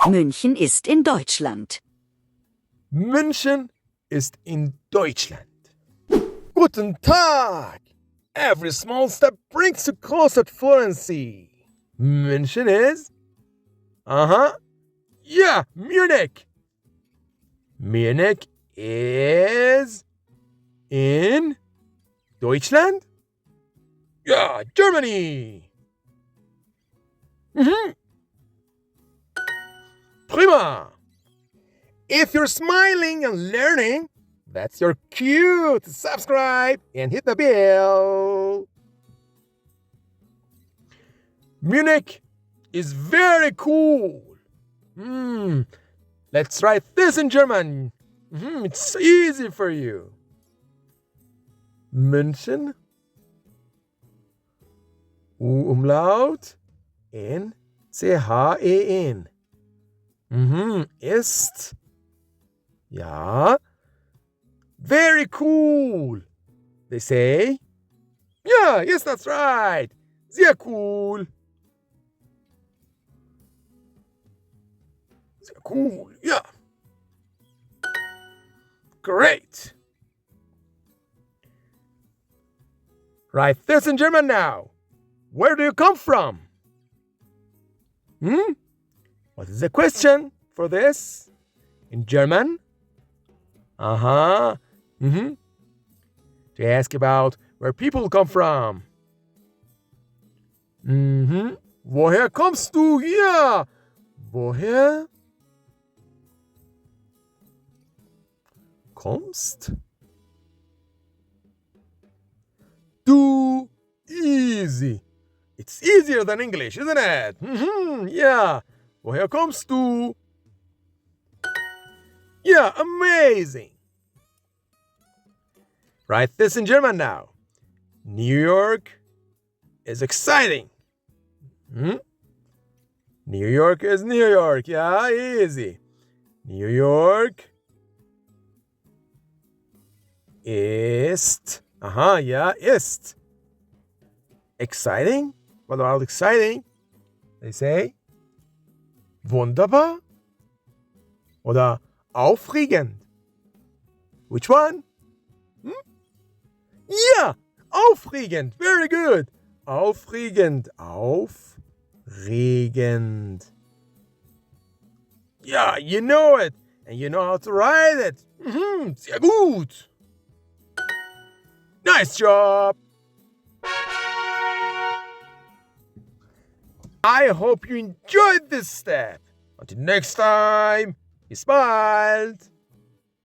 München ist in Deutschland. München ist in Deutschland. Guten Tag! Every small step brings you closer to fluency. München is? Yeah, Munich. Munich is in Deutschland? Yeah, Germany. Prima. If you're smiling and learning, that's your cue to subscribe and hit the bell. Munich is very cool. Let's write this in German. It's easy for you. München, U-Umlaut, N, C-H-E-N. Ist, ja, very cool. They say, yeah, yes, that's right. Sehr cool. Sehr cool, yeah. Great. Write this in German now. Where do you come from? What is the question for this in German? To ask about where people come from. Woher kommst du? Ja. Woher kommst du? Easy. It's easier than English, isn't it? Yeah. Woher kommst du? Yeah, amazing. Write this in German now. New York is exciting. New York is New York. Yeah, easy. New York ist. Yeah, ist. Exciting? What about exciting? They say wunderbar oder aufregend. Which one? Yeah, aufregend. Very good. Aufregend. Aufregend. Yeah, you know it. And you know how to write it. Sehr gut. Nice job. I hope you enjoyed this step. Until next time, bis bald.